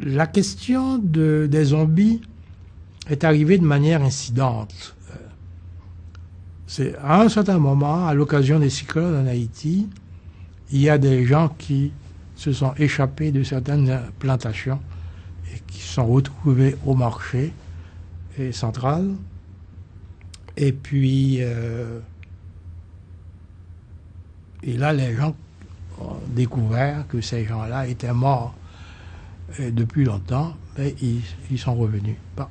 la question des zombies est arrivée de manière incidente. C'est à un certain moment, à l'occasion des cyclones en Haïti, il y a des gens qui se sont échappés de certaines plantations et qui se sont retrouvés au marché central. Et puis, et là, les gens ont découvert que ces gens-là étaient morts depuis longtemps, mais ils sont revenus. Bon.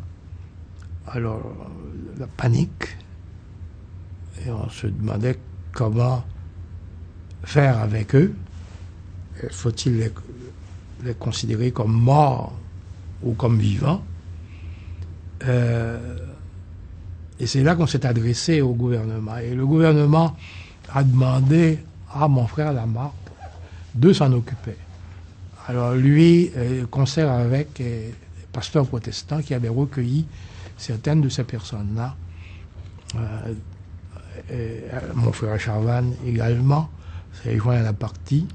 Alors, la panique, et on se demandait comment faire avec eux. Faut-il les considérer comme morts ou comme vivants? Et c'est là qu'on s'est adressé au gouvernement. Et le gouvernement a demandé à mon frère Lamarck de s'en occuper. Alors lui, concert avec les pasteurs protestants qui avaient recueilli certaines de ces personnes-là. Mon frère Chavannes également s'est joint à la partie.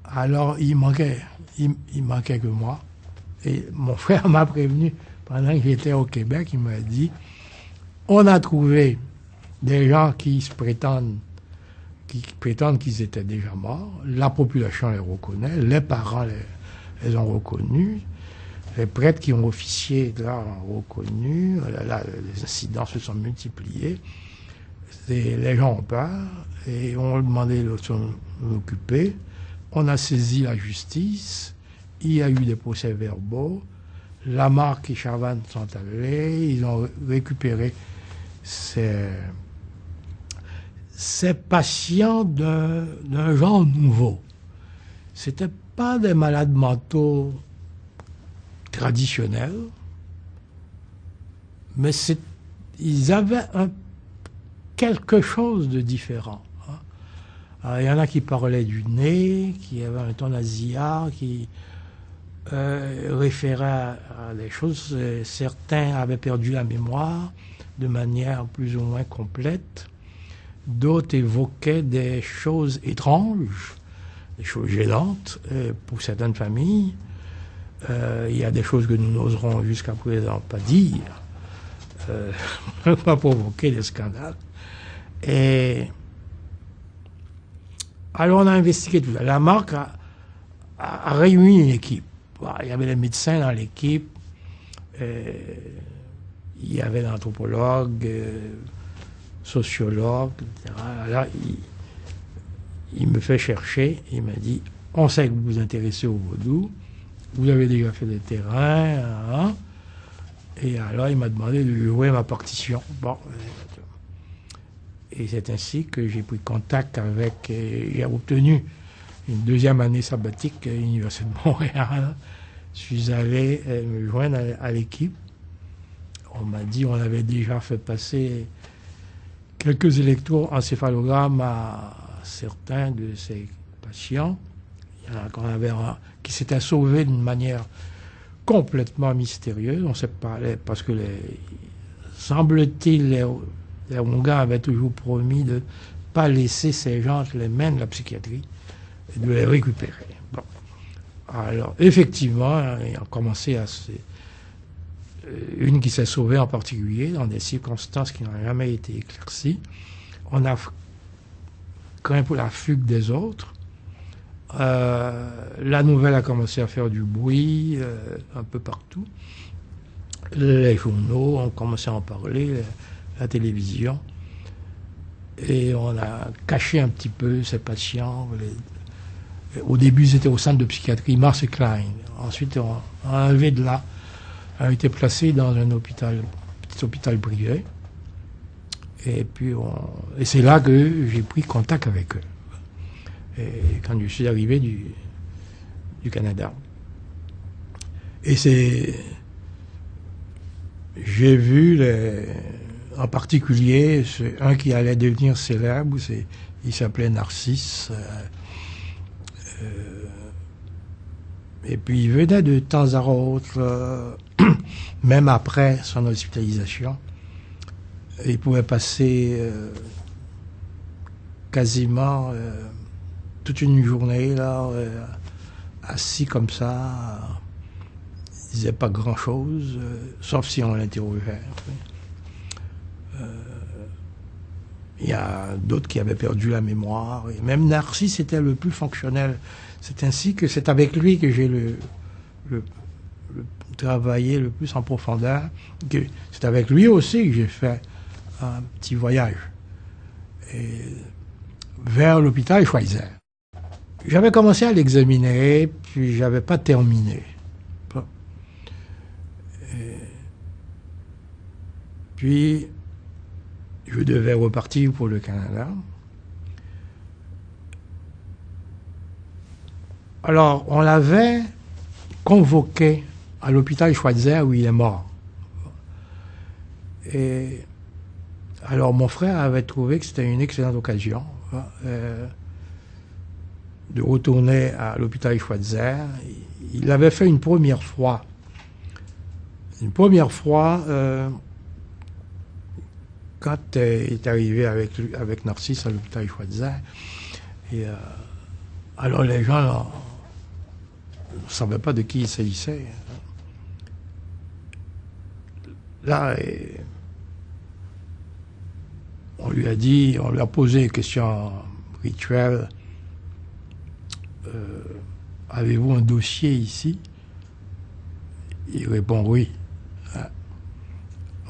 Alors il manquait que moi. Et mon frère m'a prévenu pendant que j'étais au Québec, il m'a dit: on a trouvé des gens qui prétendent qu'ils étaient déjà morts. La population les reconnaît, les parents les ont reconnus, les prêtres qui ont officié là ont reconnu. Là, les incidents se sont multipliés. Les gens ont peur et ont demandé de s'en occuper. On a saisi la justice. Il y a eu des procès-verbaux. Lamarck et Chavannes sont allés. Ils ont récupéré ces patients d'un genre nouveau. C'était pas des malades mentaux traditionnels, mais ils avaient quelque chose de différent. Alors, il y en a qui parlaient du nez, qui avaient un ton nasillard, qui référaient à des choses. Certains avaient perdu la mémoire de manière plus ou moins complète. D'autres évoquaient des choses étranges, des choses gênantes pour certaines familles. Il y a des choses que nous n'oserons jusqu'à présent pas dire, pas provoquer des scandales. Et alors on a investigué tout ça. Lamarck a réuni une équipe. Il y avait les médecins dans l'équipe, il y avait l'anthropologue, sociologue, etc. Là, il me fait chercher, il m'a dit: on sait que vous vous intéressez au vaudou, vous avez déjà fait des terrains, hein. Et alors il m'a demandé de jouer ma partition. Bon. Et c'est ainsi que j'ai pris contact avec, j'ai obtenu une deuxième année sabbatique à l'Université de Montréal. Je suis allé me joindre à l'équipe. On m'a dit on avait déjà fait passer quelques électroencéphalogrammes à certains de ces patients. Il y en a qu'on avait qui s'étaient sauvés d'une manière complètement mystérieuse. On ne sait pas, parce que semble-t-il, les Hongars avaient toujours promis de ne pas laisser ces gens entre les mains de la psychiatrie et de les récupérer. Bon. Alors, effectivement, il a commencé à une qui s'est sauvée en particulier, dans des circonstances qui n'ont jamais été éclaircies. On a craint pour la fugue des autres. La nouvelle a commencé à faire du bruit un peu partout. Les journaux ont commencé à en parler, la télévision. Et on a caché un petit peu ces patients. Au début, c'était au centre de psychiatrie Mars et Klein. Ensuite, on a enlevé de là, a été placé dans un petit hôpital privé. Et puis, et c'est là que j'ai pris contact avec eux. Et quand je suis arrivé du Canada. Et j'ai vu en particulier un qui allait devenir célèbre, il s'appelait Narcisse. Et puis il venait de temps à autre, même après son hospitalisation, il pouvait passer quasiment toute une journée là, assis comme ça, il disait pas grand-chose, sauf si on l'interrogeait. Il y a d'autres qui avaient perdu la mémoire. Et même Narcisse était le plus fonctionnel. C'est ainsi que c'est avec lui que j'ai travaillé le plus en profondeur. C'est avec lui aussi que j'ai fait un petit voyage vers l'hôpital Schweitzer. J'avais commencé à l'examiner, puis j'avais pas terminé. Puis je devais repartir pour le Canada. Alors, on l'avait convoqué à l'hôpital Schweitzer où il est mort. Et alors, mon frère avait trouvé que c'était une excellente occasion de retourner à l'hôpital Schweitzer. Il l'avait fait une première fois. Une première fois, quand il est arrivé avec Narcisse à l'hôpital Schweitzer. Et alors, les gens ne savaient pas de qui il s'agissait. Là, on lui a posé une question rituelle. Avez-vous un dossier ici? Il répond oui.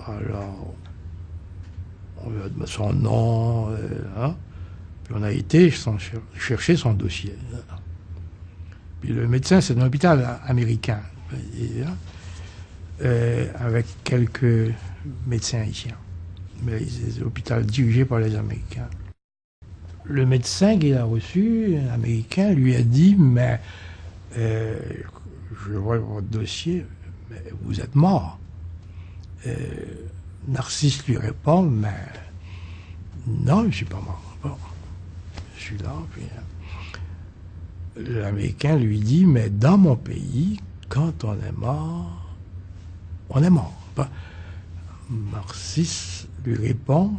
Alors, on lui a donné son nom, puis on a été chercher son dossier. Puis le médecin, c'est un hôpital américain, avec quelques médecins haïtiens. Mais c'est un hôpital dirigé par les Américains. Le médecin qu'il a reçu, un Américain, lui a dit, mais je vois votre dossier, mais vous êtes mort. Narcisse lui répond, mais non, je ne suis pas mort. Bon, je suis là. Puis, l'Américain lui dit, mais dans mon pays, quand on est mort, on est mort. Bon, Narcisse lui répond,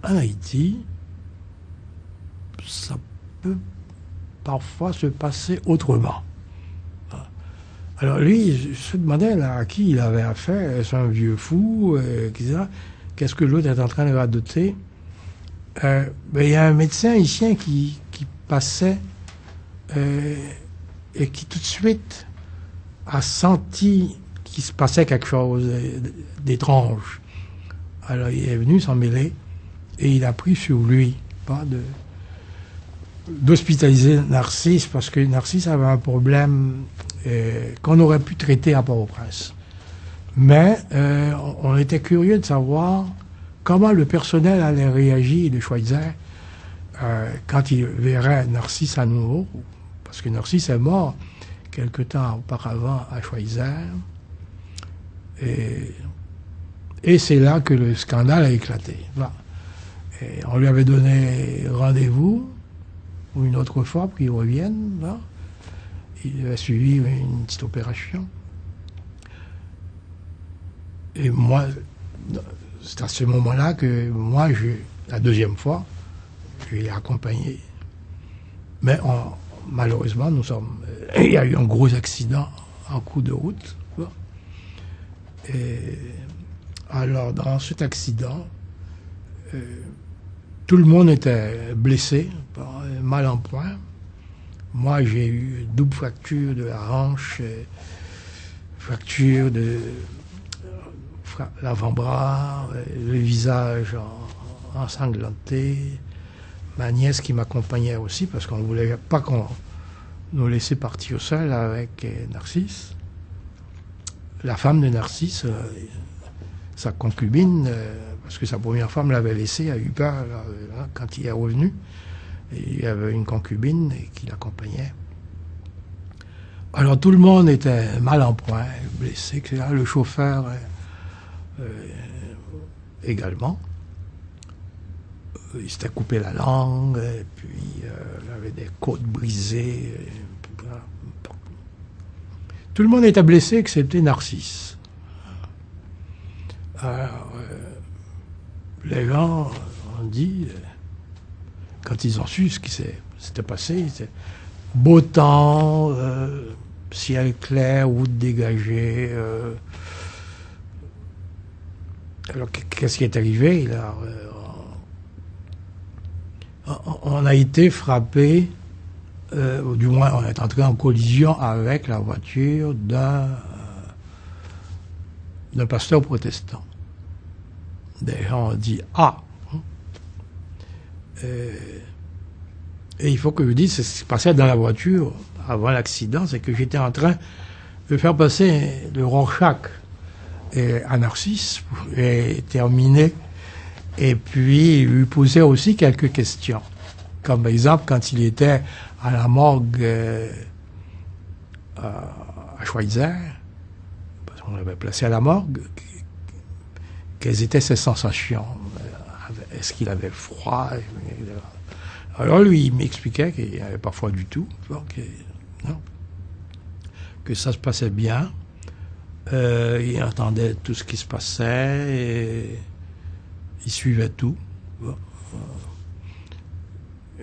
en Haïti, ça peut parfois se passer autrement. Alors lui, il se demandait là, à qui il avait affaire. Est-ce un vieux fou, etc. Qu'est-ce que l'autre est en train de radoter? Il y a un médecin haïtien qui passait et qui tout de suite a senti qu'il se passait quelque chose d'étrange. Alors il est venu s'en mêler et il a pris sur lui d'hospitaliser Narcisse parce que Narcisse avait un problème qu'on aurait pu traiter à Port-au-Prince. Mais on était curieux de savoir comment le personnel allait réagir de Schweitzer quand il verrait Narcisse à nouveau, parce que Narcisse est mort quelque temps auparavant à Schweitzer. Et c'est là que le scandale a éclaté. Voilà. Et on lui avait donné rendez-vous une autre fois pour qu'il revienne. Là. Il a suivi une petite opération. Et moi, c'est à ce moment-là que moi, la deuxième fois, je l'ai accompagné. Mais malheureusement, il y a eu un gros accident en cours de route. Et alors, dans cet accident, tout le monde était blessé, mal en point. Moi, j'ai eu double fracture de la hanche, fracture de l'avant-bras, le visage ensanglanté. Ma nièce qui m'accompagnait aussi, parce qu'on ne voulait pas qu'on nous laissait partir seul avec Narcisse. La femme de Narcisse, sa concubine, parce que sa première femme l'avait laissé, a eu peur quand il est revenu. Et il y avait une concubine qui l'accompagnait. Alors tout le monde était mal en point, blessé, etc. Le chauffeur également. Il s'était coupé la langue, et puis il avait des côtes brisées. Tout le monde était blessé, excepté Narcisse. Alors, les gens ont dit, quand ils ont su ce qui s'était passé, beau temps, ciel clair, route dégagée. Alors, qu'est-ce qui est arrivé là? On a été frappé, ou du moins on est entré en collision avec la voiture d'un pasteur protestant. Des gens ont dit « Ah !» Et il faut que je dise, ce qui se passait dans la voiture avant l'accident, c'est que j'étais en train de faire passer le Rorschach à Narcisse et terminer, et puis lui poser aussi quelques questions. Comme par exemple, quand il était à la morgue à Schweitzer, parce qu'on l'avait placé à la morgue, quelles étaient ses sensations? Est-ce qu'il avait froid? Alors lui, il m'expliquait qu'il n'y avait pas froid du tout, que ça se passait bien. Il entendait tout ce qui se passait et il suivait tout.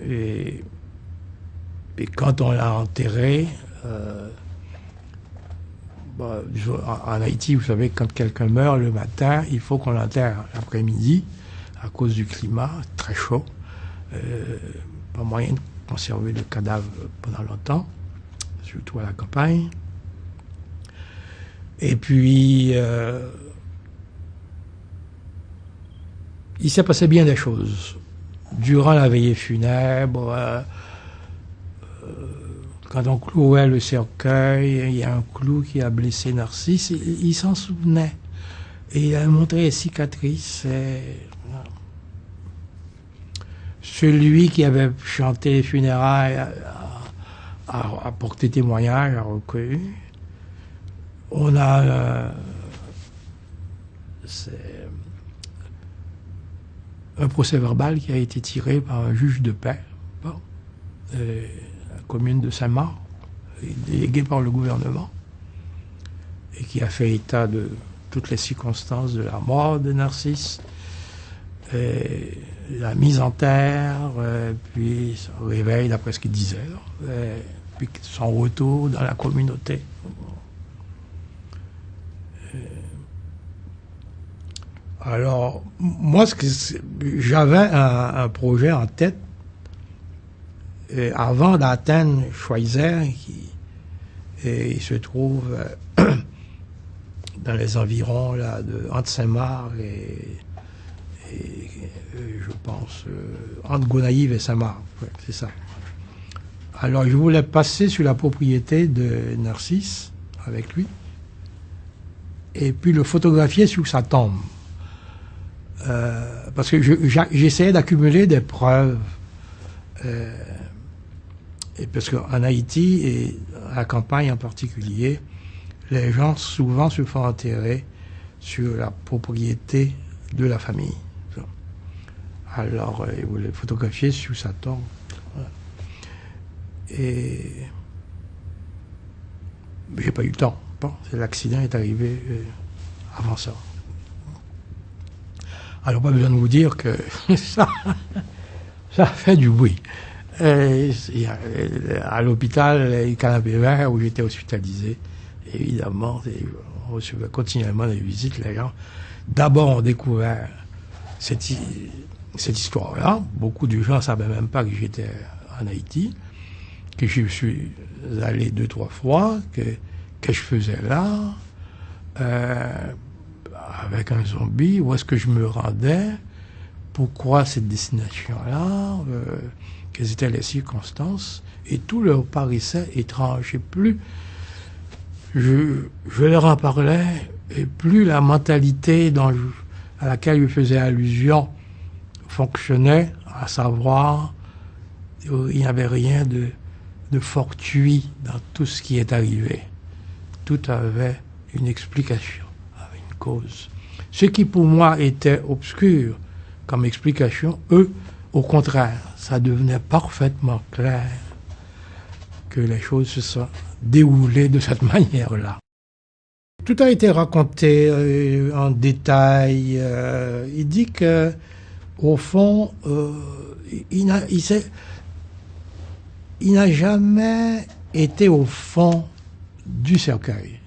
Et quand on l'a enterré, en Haïti, vous savez, quand quelqu'un meurt le matin, il faut qu'on l'enterre l'après-midi à cause du climat très chaud. Pas moyen de conserver le cadavre pendant longtemps, surtout à la campagne. Et puis, il s'est passé bien des choses. Durant la veillée funèbre, quand on clouait le cercueil, il y a un clou qui a blessé Narcisse, il s'en souvenait. Et il a montré les cicatrices. Celui qui avait chanté les funérailles a porté témoignage, a reconnu. On a un procès verbal qui a été tiré par un juge de paix, la commune de Saint-Marc, délégué par le gouvernement, et qui a fait état de toutes les circonstances de la mort de Narcisse, et la mise en terre, puis son réveil, d'après ce qu'il disait, puis son retour dans la communauté. Alors, moi, j'avais un projet en tête avant d'atteindre Schweitzer, il se trouve dans les environs là, entre Saint-Marc et je pense entre Gonaïves et Saint-Marc, ouais, c'est ça. Alors, je voulais passer sur la propriété de Narcisse avec lui et puis le photographier sur sa tombe. Parce que j'essayais d'accumuler des preuves. Et parce qu'en Haïti, et à la campagne en particulier, les gens souvent se font enterrer sur la propriété de la famille. Alors, ils voulaient photographier sur sa tombe. Et j'ai pas eu le temps. Bon, l'accident est arrivé avant ça. Alors, pas besoin de vous dire que ça fait du bruit. À l'hôpital, les canapés verts où j'étais hospitalisé, évidemment, on recevait continuellement des visites. Les gens, d'abord, ont découvert cette histoire-là. Beaucoup de gens ne savaient même pas que j'étais en Haïti, que je suis allé 2-3 fois, que je faisais là. Avec un zombie, où est-ce que je me rendais, pourquoi cette destination-là, quelles étaient les circonstances, et tout leur paraissait étrange. Et plus je leur en parlais, et plus la mentalité à laquelle je faisais allusion fonctionnait, à savoir, il n'y avait rien de fortuit dans tout ce qui est arrivé. Tout avait une explication, avait une cause. Ce qui pour moi était obscur comme explication, eux, au contraire, ça devenait parfaitement clair que les choses se sont déroulées de cette manière-là. Tout a été raconté en détail. Il dit que, au fond, il il n'a jamais été au fond du cercueil.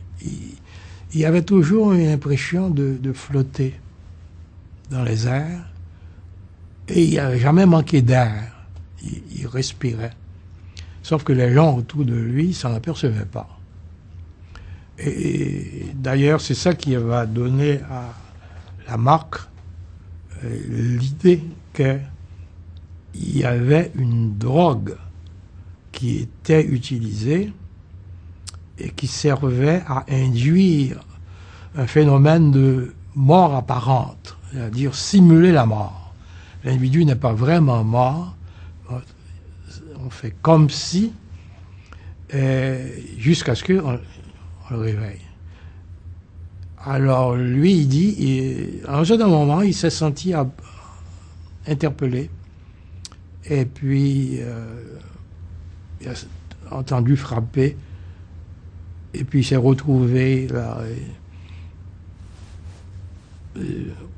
Il avait toujours une impression de flotter dans les airs et il n'avait jamais manqué d'air. Il respirait. Sauf que les gens autour de lui s'en apercevaient pas. Et d'ailleurs, c'est ça qui va donner à Lamarck l'idée qu'il y avait une drogue qui était utilisée et qui servait à induire un phénomène de mort apparente, c'est-à-dire simuler la mort. L'individu n'est pas vraiment mort, on fait comme si, jusqu'à ce qu'on le réveille. Alors lui, il dit, à un certain moment, il s'est senti interpellé, et puis il a entendu frapper, et puis il s'est retrouvé là,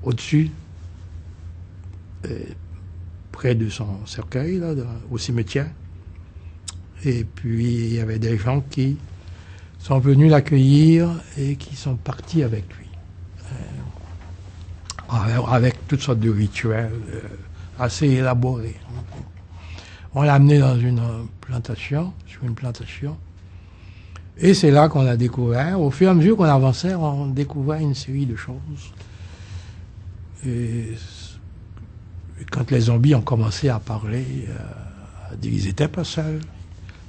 au-dessus, près de son cercueil, là, au cimetière. Et puis il y avait des gens qui sont venus l'accueillir et qui sont partis avec lui. Avec toutes sortes de rituels assez élaborés. On l'a amené dans une plantation, sur une plantation. Et c'est là qu'on a découvert, au fur et à mesure qu'on avançait, on découvrait une série de choses. Et quand les zombies ont commencé à parler, ils n'étaient pas seuls.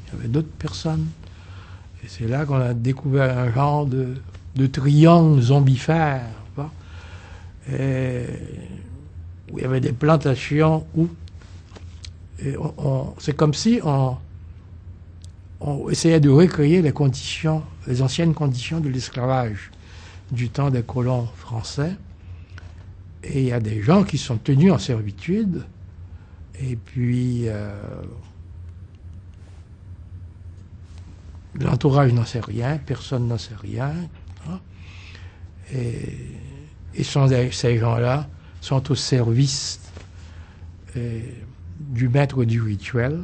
Il y avait d'autres personnes. Et c'est là qu'on a découvert un genre de triangle zombifère. Et où il y avait des plantations où c'est comme si on essayait de recréer les conditions, les anciennes conditions de l'esclavage du temps des colons français. Et il y a des gens qui sont tenus en servitude, et puis l'entourage n'en sait rien, personne n'en sait rien. Hein, et ces gens-là sont au service du maître du rituel,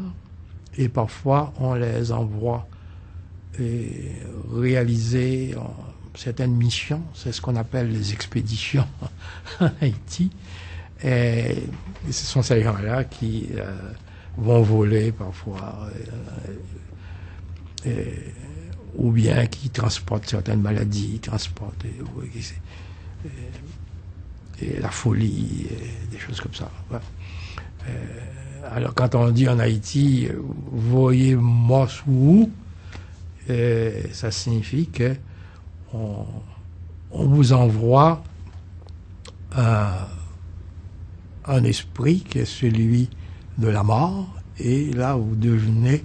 et parfois on les envoie réaliser certaines missions, c'est ce qu'on appelle les expéditions en Haïti. Et ce sont ces gens-là qui vont voler parfois, ou bien qui transportent certaines maladies, transportent la folie, des choses comme ça. Ouais. Alors quand on dit en Haïti, voyez Mossou, ça signifie que on vous envoie un esprit qui est celui de la mort, et là vous devenez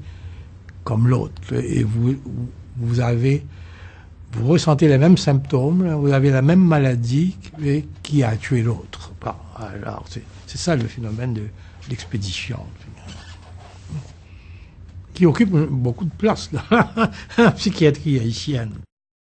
comme l'autre, et vous ressentez les mêmes symptômes, vous avez la même maladie qui a tué l'autre. Alors c'est ça le phénomène de l'expédition, qui occupe beaucoup de place dans la psychiatrie haïtienne.